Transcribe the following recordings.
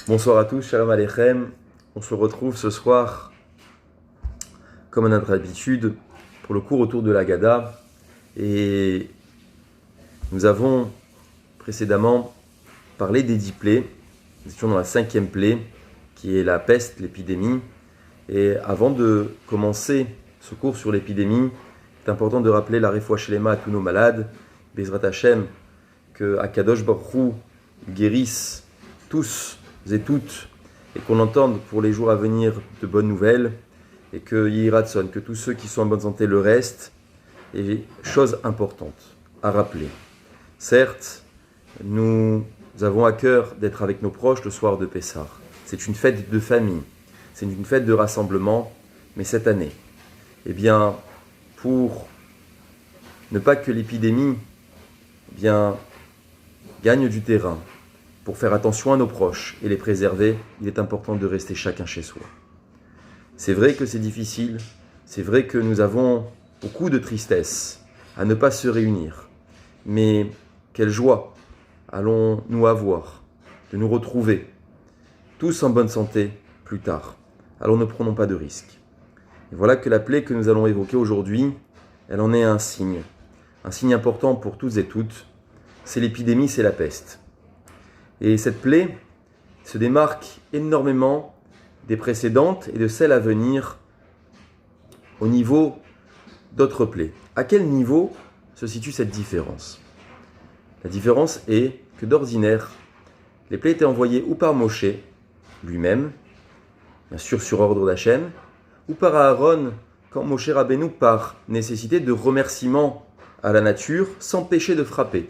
Bonsoir à tous, Shalom Aleichem. On se retrouve ce soir, comme à notre habitude, pour le cours autour de l'Haggadah. Et nous avons précédemment parlé des 10 plaies. Nous étions dans la 5e plaie, qui est la peste, l'épidémie. Et avant de commencer ce cours sur l'épidémie, c'est important de rappeler la Refoua Shelema à tous nos malades, Bezrat Hashem, que Akadosh Baruch Hu guérisse tous et toutes, et qu'on entende pour les jours à venir de bonnes nouvelles, et que Yiratson, que tous ceux qui sont en bonne santé le restent. Et chose importante à rappeler, certes, nous avons à cœur d'être avec nos proches le soir de Pessah. C'est une fête de famille, c'est une fête de rassemblement, mais cette année, pour ne pas que l'épidémie gagne du terrain, pour faire attention à nos proches et les préserver, il est important de rester chacun chez soi. C'est vrai que c'est difficile, c'est vrai que nous avons beaucoup de tristesse à ne pas se réunir, mais quelle joie allons-nous avoir de nous retrouver tous en bonne santé plus tard. Alors ne prenons pas de risques. Et voilà que la plaie que nous allons évoquer aujourd'hui, elle en est un signe important pour tous et toutes, c'est l'épidémie, c'est la peste. Et cette plaie se démarque énormément des précédentes et de celles à venir au niveau d'autres plaies. À quel niveau se situe cette différence? La différence est que d'ordinaire, les plaies étaient envoyées ou par Moshe lui-même, bien sûr sur ordre d'Hachem, ou par Aaron, quand Moshe Rabbeinu, par nécessité de remerciement à la nature, s'empêchait de frapper.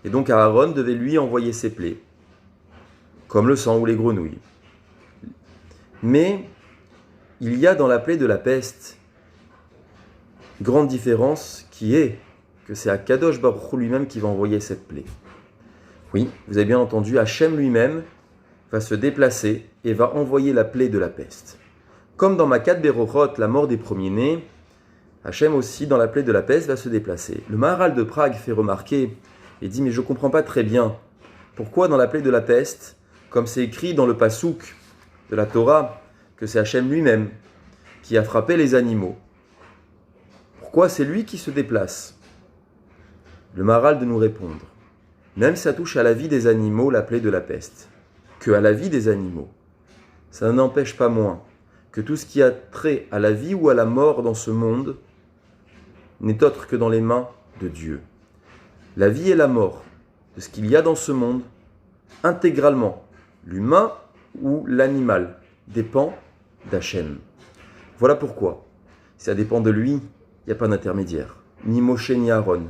Et donc Aaron devait lui envoyer ses plaies, comme le sang ou les grenouilles. Mais il y a dans la plaie de la peste une grande différence qui est que c'est Akadosh Baruch Hu lui-même qui va envoyer cette plaie. Oui, vous avez bien entendu, Hachem lui-même va se déplacer et va envoyer la plaie de la peste. Comme dans Makat Berochot, la mort des premiers-nés, Hachem aussi, dans la plaie de la peste, va se déplacer. Le Maharal de Prague fait remarquer et dit « Mais je ne comprends pas très bien pourquoi dans la plaie de la peste, comme c'est écrit dans le Passouk de la Torah, que c'est Hachem lui-même qui a frappé les animaux. Pourquoi c'est lui qui se déplace ?» Le Maharal de nous répondre. Même si ça touche à la vie des animaux, la plaie de la peste, que à la vie des animaux, ça n'empêche pas moins que tout ce qui a trait à la vie ou à la mort dans ce monde n'est autre que dans les mains de Dieu. La vie et la mort de ce qu'il y a dans ce monde, intégralement, l'humain ou l'animal, dépend d'Hachem. Voilà pourquoi, si ça dépend de lui, il n'y a pas d'intermédiaire, ni Moshe ni Aaron.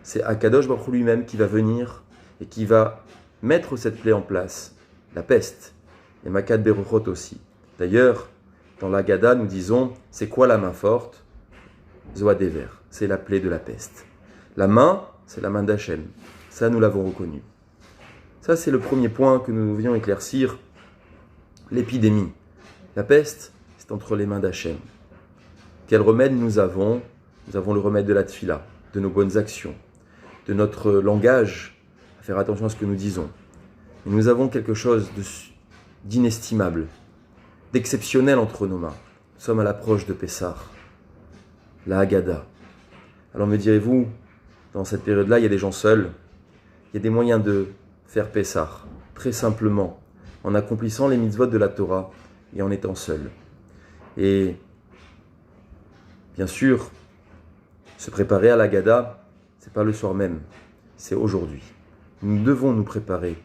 C'est Akadosh Baruch Hu lui-même qui va venir et qui va mettre cette plaie en place, la peste, et Makat Berochot aussi. D'ailleurs, dans l'Haggadah, nous disons, c'est quoi la main forte? Zoadever, c'est la plaie de la peste. La main, c'est la main d'Hachem. Ça, nous l'avons reconnu. Ça, c'est le premier point que nous devions éclaircir. L'épidémie. La peste, c'est entre les mains d'Hachem. Quel remède nous avons? Nous avons le remède de la tfila, de nos bonnes actions, de notre langage, à faire attention à ce que nous disons. Et nous avons quelque chose d'inestimable, d'exceptionnel entre nos mains. Nous sommes à l'approche de Pessah, la Haggadah. Alors me direz-vous, dans cette période-là, il y a des gens seuls. Il y a des moyens de faire Pessah, très simplement, en accomplissant les mitzvot de la Torah et en étant seul. Et bien sûr, se préparer à la Haggadah, ce n'est pas le soir même, c'est aujourd'hui. Nous devons nous préparer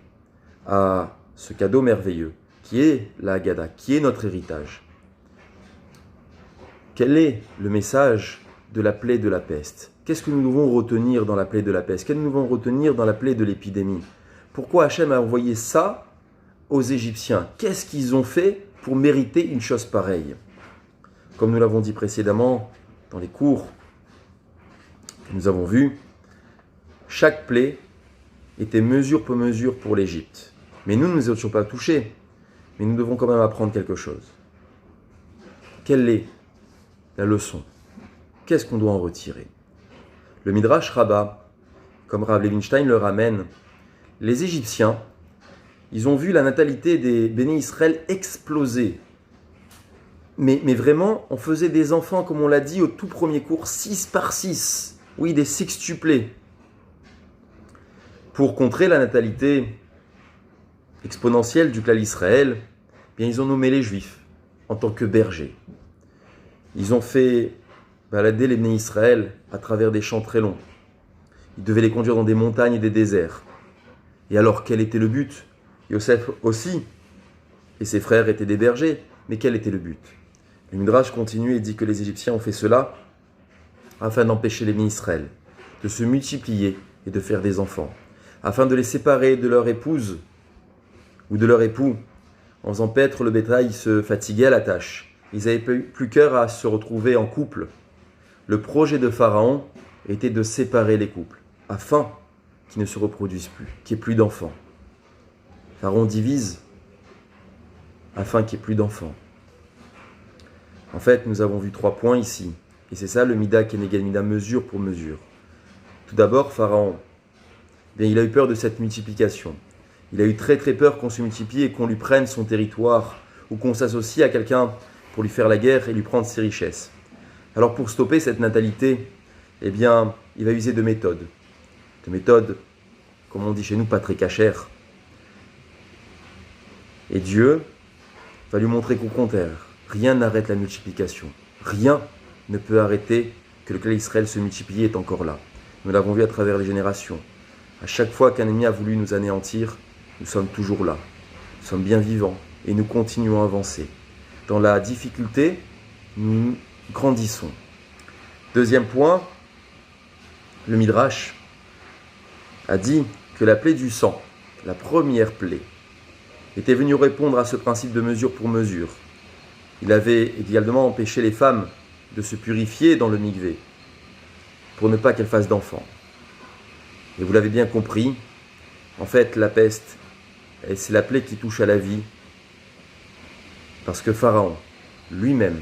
à ce cadeau merveilleux qui est la Haggadah, qui est notre héritage. Quel est le message de la plaie de la peste? Qu'est-ce que nous devons retenir dans la plaie de la peste? Qu'est-ce que nous devons retenir dans la plaie de l'épidémie? Pourquoi Hachem a envoyé ça aux Égyptiens? Qu'est-ce qu'ils ont fait pour mériter une chose pareille? Comme nous l'avons dit précédemment dans les cours que nous avons vus, chaque plaie était mesure pour mesure pour l'Égypte. Mais nous ne étions pas touchés. Mais nous devons quand même apprendre quelque chose. Quelle est la leçon? Qu'est-ce qu'on doit en retirer? Le Midrash Rabbah, comme Rav Levinstein le ramène, les Égyptiens Ils ont vu la natalité des bénis Israël exploser. Mais vraiment, on faisait des enfants, comme on l'a dit au tout premier cours, 6 par 6. Oui, des sextuplés. Pour contrer la natalité exponentielle du clan Israël, bien, ils ont nommé les Juifs en tant que bergers. Ils ont fait balader les bénis Israël à travers des champs très longs. Ils devaient les conduire dans des montagnes et des déserts. Et alors, quel était le but? Yosef aussi, et ses frères étaient des bergers, mais quel était le but? Le Midrash continue et dit que les Égyptiens ont fait cela afin d'empêcher les bénis Israël de se multiplier et de faire des enfants, afin de les séparer de leur épouse ou de leur époux. En faisant paître le bétail, ils se fatiguaient à la tâche. Ils n'avaient plus cœur à se retrouver en couple. Le projet de Pharaon était de séparer les couples, afin qu'ils ne se reproduisent plus, qu'il n'y ait plus d'enfants. Pharaon divise afin qu'il n'y ait plus d'enfants. En fait, nous avons vu 3 points ici. Et c'est ça le Mida Keneged Mida, mesure pour mesure. Tout d'abord, Pharaon, bien, il a eu peur de cette multiplication. Il a eu très très peur qu'on se multiplie et qu'on lui prenne son territoire ou qu'on s'associe à quelqu'un pour lui faire la guerre et lui prendre ses richesses. Alors pour stopper cette natalité, eh bien, il va user de méthodes. De méthodes, comme on dit chez nous, pas très cachères. Et Dieu va lui montrer qu'au contraire, rien n'arrête la multiplication. Rien ne peut arrêter que le clan Israël se multiplie est encore là. Nous l'avons vu à travers les générations. À chaque fois qu'un ennemi a voulu nous anéantir, nous sommes toujours là. Nous sommes bien vivants et nous continuons à avancer. Dans la difficulté, nous grandissons. Deuxième point, le Midrash a dit que la plaie du sang, la première plaie, était venue répondre à ce principe de mesure pour mesure. Il avait également empêché les femmes de se purifier dans le mikvé pour ne pas qu'elles fassent d'enfants. Et vous l'avez bien compris, en fait, la peste, c'est la plaie qui touche à la vie parce que Pharaon, lui-même,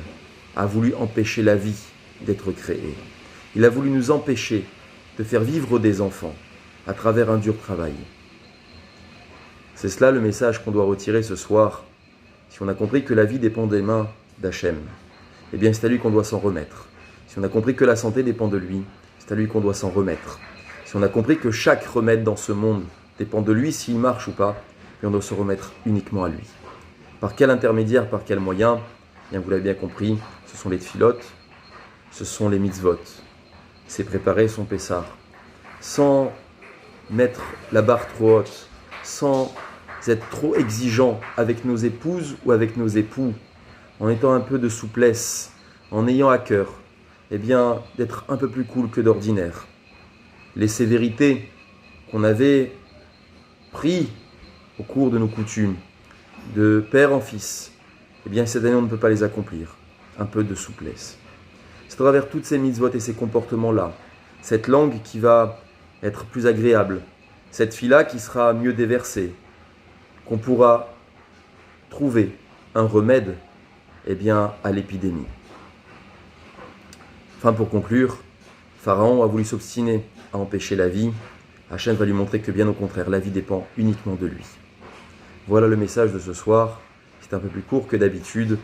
a voulu empêcher la vie d'être créée. Il a voulu nous empêcher de faire vivre des enfants à travers un dur travail. C'est cela le message qu'on doit retirer ce soir. Si on a compris que la vie dépend des mains d'Hachem, eh bien c'est à lui qu'on doit s'en remettre. Si on a compris que la santé dépend de lui, c'est à lui qu'on doit s'en remettre. Si on a compris que chaque remède dans ce monde dépend de lui, s'il marche ou pas, puis on doit se remettre uniquement à lui. Par quel intermédiaire, par quel moyen? Eh bien, vous l'avez bien compris, ce sont les tfilotes, ce sont les mitzvot. C'est préparer son Pessah, sans mettre la barre trop haute, sans être trop exigeant avec nos épouses ou avec nos époux, en étant un peu de souplesse, en ayant à cœur, eh bien, d'être un peu plus cool que d'ordinaire. Les sévérités qu'on avait prises au cours de nos coutumes, de père en fils, eh bien, cette année, on ne peut pas les accomplir. Un peu de souplesse. C'est à travers toutes ces mitzvot et ces comportements-là, cette langue qui va être plus agréable, cette fille-là qui sera mieux déversée, qu'on pourra trouver un remède eh bien, à l'épidémie. Enfin, pour conclure, Pharaon a voulu s'obstiner à empêcher la vie. Hachem va lui montrer que bien au contraire, la vie dépend uniquement de lui. Voilà le message de ce soir. C'est un peu plus court que d'habitude.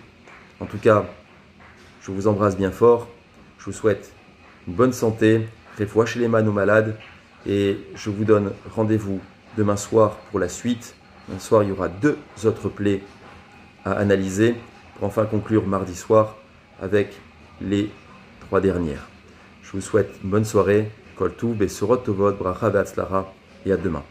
En tout cas, je vous embrasse bien fort. Je vous souhaite une bonne santé, réfoua chez les nos malades. Et je vous donne rendez-vous demain soir pour la suite. Demain soir, il y aura 2 autres plaies à analyser pour enfin conclure mardi soir avec les 3 dernières. Je vous souhaite une bonne soirée. Kol Tuv, Besorot Tovot, Bracha Ve'Hatzlacha et à demain.